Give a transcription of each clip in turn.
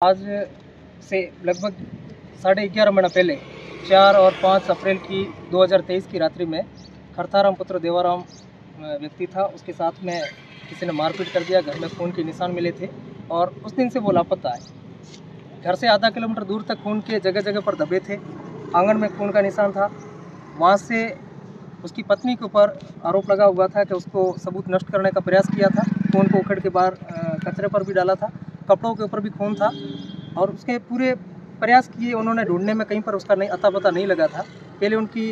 आज से लगभग 11:30 महीना पहले 4 और 5 अप्रैल की 2023 की रात्रि में खरथाराम पुत्र देवाराम व्यक्ति था। उसके साथ में किसी ने मारपीट कर दिया। घर में खून के निशान मिले थे और उस दिन से वो लापता है। घर से आधा किलोमीटर दूर तक खून के जगह जगह पर दबे थे। आंगन में खून का निशान था। वहाँ से उसकी पत्नी के ऊपर आरोप लगा हुआ था कि उसको सबूत नष्ट करने का प्रयास किया था। खून को उखड़ के बाहर कचरे पर भी डाला था। कपड़ों के ऊपर भी खून था और उसके पूरे प्रयास किए उन्होंने ढूंढने में, कहीं पर उसका अता पता नहीं लगा था। पहले उनकी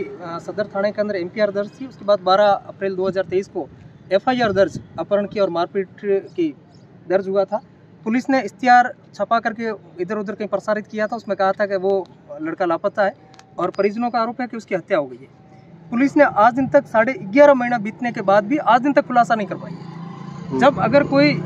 सदर थाने के अंदर MPR दर्ज थी। उसके बाद 12 अप्रैल 2023 को FIR दर्ज अपहरण की और मारपीट की दर्ज हुआ था। पुलिस ने इश्तिहार छपा करके इधर उधर कहीं प्रसारित किया था। उसमें कहा था कि वो लड़का लापता है और परिजनों का आरोप है कि उसकी हत्या हो गई है। पुलिस ने आज दिन तक 11.5 महीना बीतने के बाद भी आज दिन तक खुलासा नहीं कर पाई। जब अगर कोई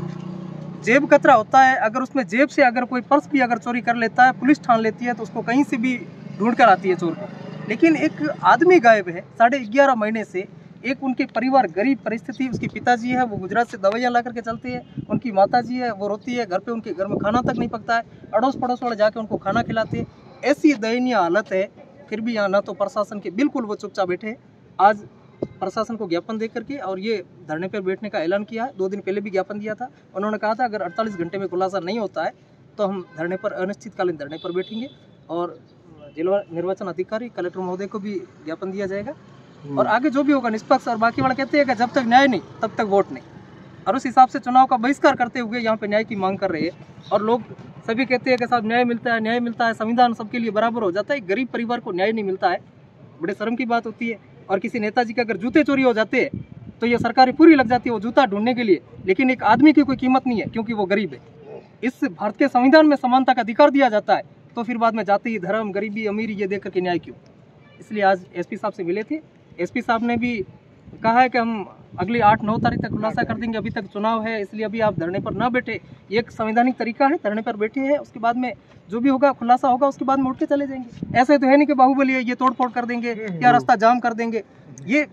जेब कतरा होता है, अगर उसमें जेब से अगर कोई पर्स भी अगर चोरी कर लेता है, पुलिस ठान लेती है तो उसको कहीं से भी ढूंढ कर आती है चोर को। लेकिन एक आदमी गायब है 11.5 महीने से। एक उनके परिवार गरीब परिस्थिति, उसके पिताजी है वो गुजरात से दवाइयाँ ला करके चलते हैं, उनकी माताजी है वो रोती है, घर पे उनके घर में खाना तक नहीं पकता है, अड़ोस पड़ोस वाले जाके उनको खाना खिलाते हैं। ऐसी दयनीय हालत है, फिर भी यहाँ ना तो प्रशासन के बिल्कुल वो चुपचाप बैठे हैं। आज प्रशासन को ज्ञापन दे करके और ये धरने पर बैठने का ऐलान किया है। 2 दिन पहले भी ज्ञापन दिया था। उन्होंने कहा था अगर 48 घंटे में खुलासा नहीं होता है तो हम धरने पर, अनिश्चितकालीन धरने पर बैठेंगे और जिला निर्वाचन अधिकारी कलेक्टर महोदय को भी ज्ञापन दिया जाएगा और आगे जो भी होगा निष्पक्ष। और बाकी वाले कहते हैं कि जब तक न्याय नहीं तब तक वोट नहीं, और उस हिसाब से चुनाव का बहिष्कार करते हुए यहाँ पे न्याय की मांग कर रहे हैं। और लोग सभी कहते हैं कि साहब न्याय मिलता है, न्याय मिलता है, संविधान सबके लिए बराबर हो जाता है। गरीब परिवार को न्याय नहीं मिलता है, बड़े शर्म की बात होती है। और किसी नेताजी के अगर जूते चोरी हो जाते हैं तो ये सरकारें पूरी लग जाती है वो जूता ढूंढने के लिए, लेकिन एक आदमी की कोई कीमत नहीं है क्योंकि वो गरीब है। इस भारत के संविधान में समानता का अधिकार दिया जाता है, तो फिर बाद में जाति, धर्म, गरीबी, अमीरी ये देख करके न्याय क्यों? इसलिए आज SP साहब से मिले थे। SP साहब ने भी कहा है कि हम अगली 8-9 तारीख तक खुलासा कर देंगे। अभी तक चुनाव है इसलिए अभी आप धरने पर ना बैठे, ये एक संवैधानिक तरीका है। धरने पर बैठे हैं, उसके बाद में जो भी होगा खुलासा होगा उसके बाद में उठ के चले जाएंगे। ऐसे तो है नहीं कि बाहुबली है ये तोड़ फोड़ कर देंगे या रास्ता जाम कर देंगे। ये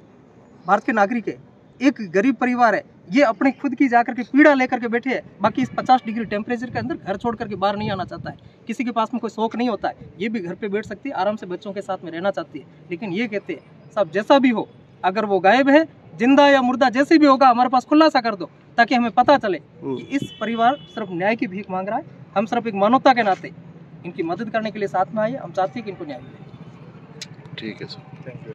भारत के नागरिक है, एक गरीब परिवार है, ये अपने खुद की जाकर के पीड़ा लेकर के बैठे हैं। बाकी इस 50 डिग्री टेम्परेचर के अंदर घर छोड़ करके बाहर नहीं आना चाहता है। किसी के पास में कोई शौक नहीं होता है, ये भी घर पे बैठ सकती है, आराम से बच्चों के साथ में रहना चाहती है। लेकिन ये कहते हैं साहब जैसा भी हो, अगर वो गायब है, जिंदा या मुर्दा जैसे भी होगा, हमारे पास खुलासा कर दो ताकि हमें पता चले कि इस परिवार सिर्फ न्याय की भीख मांग रहा है। हम सिर्फ एक मानवता के नाते इनकी मदद करने के लिए साथ में आए। हम चाहते हैं कि इनको न्याय मिले। ठीक है सर, थैंक यू।